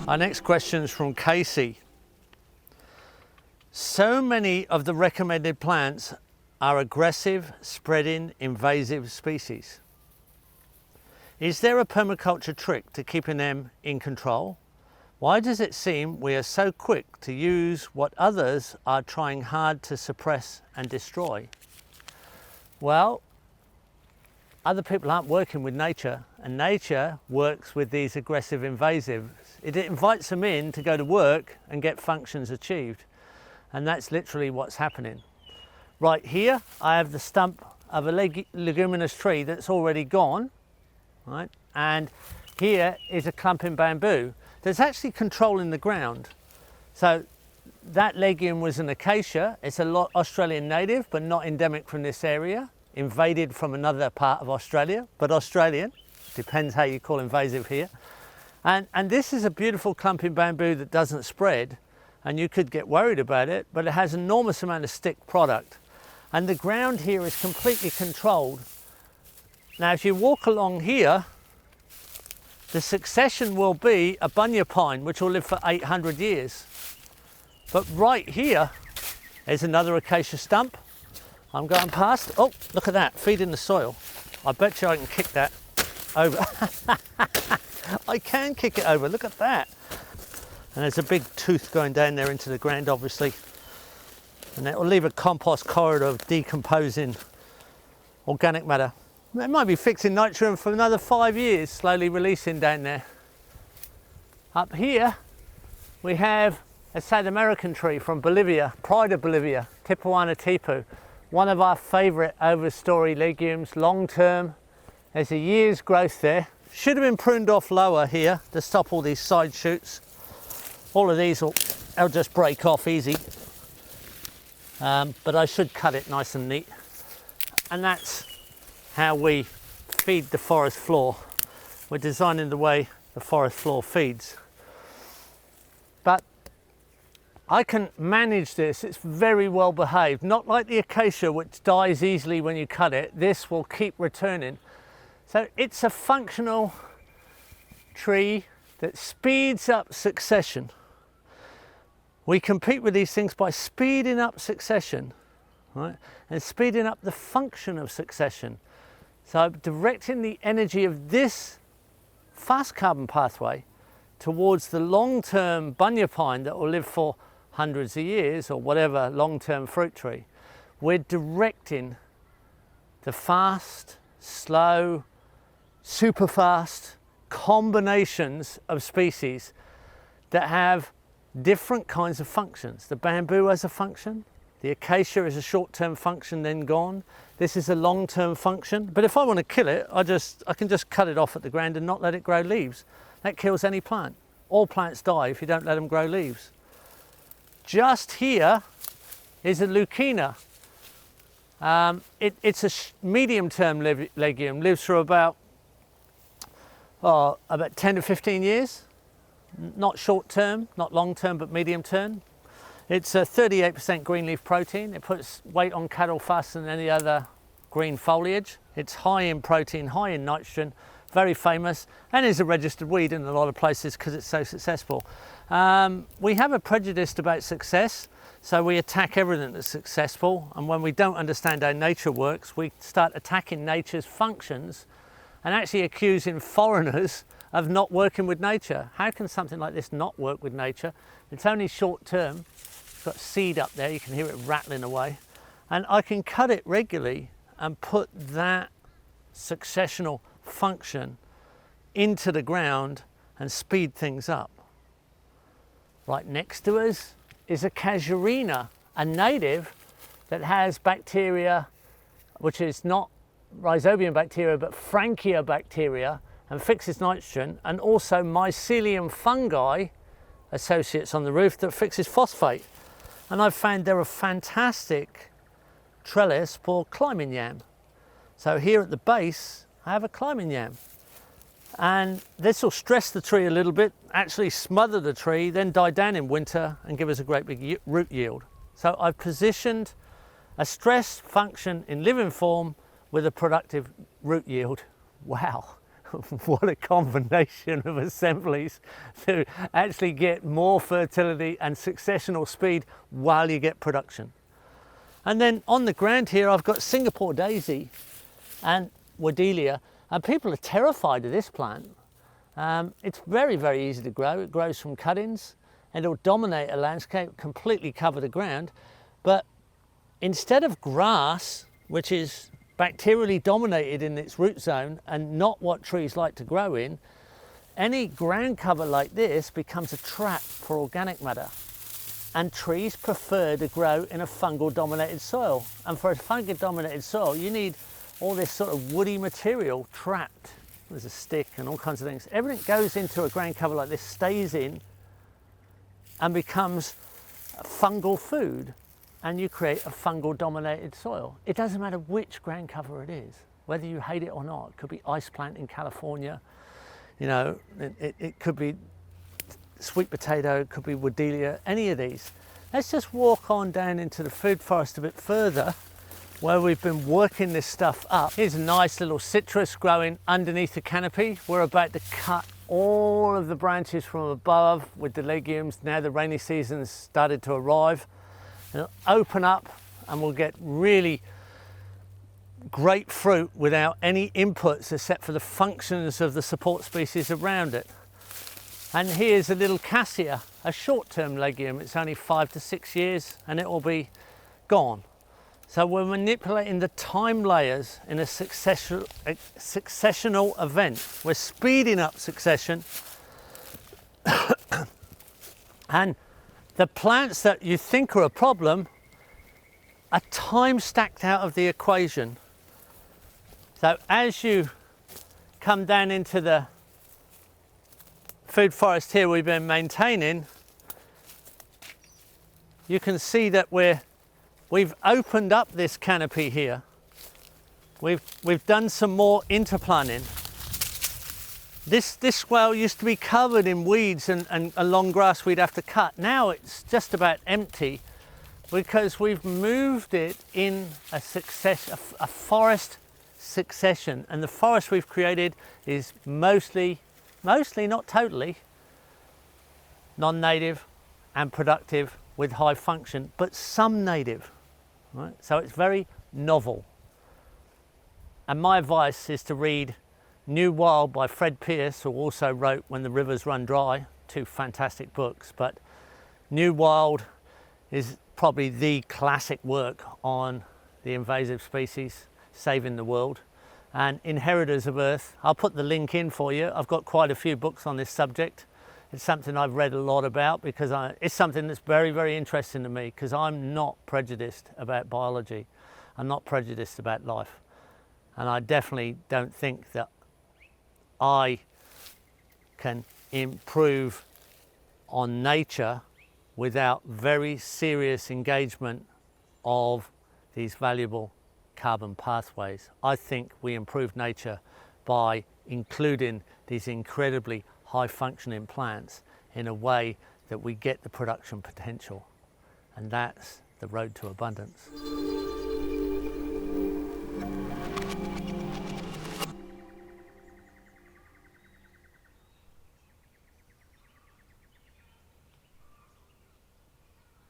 Our next question is from Casey. So many of the recommended plants are aggressive, spreading, invasive species. Is there a permaculture trick to keeping them in control? Why does it seem we are so quick to use what others are trying hard to suppress and destroy? Well, other people aren't working with nature, and nature works with these aggressive invasives. It invites them in to go to work and get functions achieved. And that's literally what's happening. Right here, I have the stump of a leguminous tree that's already gone, right? And here is a clumping bamboo that's actually controlling the ground. So that legume was an acacia. It's a Australian native, but not endemic from this area. Invaded from another part of Australia, but Australian. Depends how you call invasive here. And this is a beautiful clumping bamboo that doesn't spread, and you could get worried about it, but it has an enormous amount of stick product. And the ground here is completely controlled. Now, if you walk along here, the succession will be a bunya pine, which will live for 800 years. But right here is another acacia stump. I'm going past. Oh, look at that, feeding the soil. I bet you I can kick that over. I can kick it over, look at that. And there's a big tooth going down there into the ground, obviously. And that will leave a compost corridor of decomposing organic matter. It might be fixing nitrogen for another 5 years, slowly releasing down there. Up here, we have a South American tree from Bolivia, pride of Bolivia, Tipuana tipu. One of our favourite overstory legumes, long term. There's a year's growth there. Should have been pruned off lower here to stop all these side shoots. All of these will just break off easy. But I should cut it nice and neat. And that's how we feed the forest floor. We're designing the way the forest floor feeds. But I can manage this, it's very well behaved. Not like the acacia, which dies easily when you cut it. This will keep returning. So it's a functional tree that speeds up succession. We compete with these things by speeding up succession, right? And speeding up the function of succession. So directing the energy of this fast carbon pathway towards the long-term bunya pine that will live for hundreds of years, or whatever long-term fruit tree. We're directing the fast, slow, super fast combinations of species that have different kinds of functions. The bamboo has a function, the acacia is a short-term function then gone. This is a long-term function, but if I want to kill it, I can just cut it off at the ground and not let it grow leaves. That kills any plant. All plants die if you don't let them grow leaves. Just here is a Leucaena. It's a medium-term legume, lives for about 10 to 15 years. Not short-term, not long-term, but medium-term. It's a 38% green leaf protein. It puts weight on cattle faster than any other green foliage. It's high in protein, high in nitrogen, very famous, and is a registered weed in a lot of places because it's so successful. We have a prejudice about success, so we attack everything that's successful, and when we don't understand how nature works, we start attacking nature's functions and actually accusing foreigners of not working with nature. How can something like this not work with nature? It's only short term. It's got seed up there, you can hear it rattling away, and I can cut it regularly and put that successional function into the ground and speed things up. Right next to us is a Casuarina, a native that has bacteria, which is not rhizobium bacteria, but Frankia bacteria, and fixes nitrogen, and also mycelium fungi, associates on the roof, that fixes phosphate. And I've found they're a fantastic trellis for climbing yam. So here at the base, I have a climbing yam. And this will stress the tree a little bit, actually smother the tree, then die down in winter and give us a great big root yield. So I've positioned a stress function in living form with a productive root yield. Wow, what a combination of assemblies to actually get more fertility and successional speed while you get production. And then on the ground here, I've got Singapore daisy and Wedelia, and people are terrified of this plant. It's very, very easy to grow. It grows from cuttings and it'll dominate a landscape, completely cover the ground. But instead of grass, which is bacterially dominated in its root zone and not what trees like to grow in, any ground cover like this becomes a trap for organic matter. And trees prefer to grow in a fungal dominated soil. And for a fungal dominated soil, you need all this sort of woody material trapped. There's a stick and all kinds of things. Everything goes into a ground cover like this, stays in and becomes fungal food. And you create a fungal dominated soil. It doesn't matter which ground cover it is, whether you hate it or not. It could be ice plant in California, you know, it could be sweet potato, it could be Wedelia, any of these. Let's just walk on down into the food forest a bit further where we've been working this stuff up. Here's a nice little citrus growing underneath the canopy. We're about to cut all of the branches from above with the legumes. Now the rainy season's started to arrive. It'll open up and we'll get really great fruit without any inputs except for the functions of the support species around it. And here's a little cassia, a short-term legume. It's only 5 to 6 years and it will be gone. So we're manipulating the time layers in a successional event. We're speeding up succession. And the plants that you think are a problem are time stacked out of the equation. So as you come down into the food forest here we've been maintaining, you can see that we've opened up this canopy here. We've done some more interplanting. This swale used to be covered in weeds and long grass we'd have to cut. Now it's just about empty because we've moved it in a forest succession. And the forest we've created is mostly, not totally, non-native and productive with high function, but some native, right? So it's very novel. And my advice is to read New Wild by Fred Pierce, who also wrote When the Rivers Run Dry, 2 fantastic books. But New Wild is probably the classic work on the invasive species saving the world. And Inheritors of Earth, I'll put the link in for you. I've got quite a few books on this subject. It's something I've read a lot about because it's something that's very, very interesting to me because I'm not prejudiced about biology. I'm not prejudiced about life. And I definitely don't think that I can improve on nature without very serious engagement of these valuable carbon pathways. I think we improve nature by including these incredibly high functioning plants in a way that we get the production potential. And that's the road to abundance.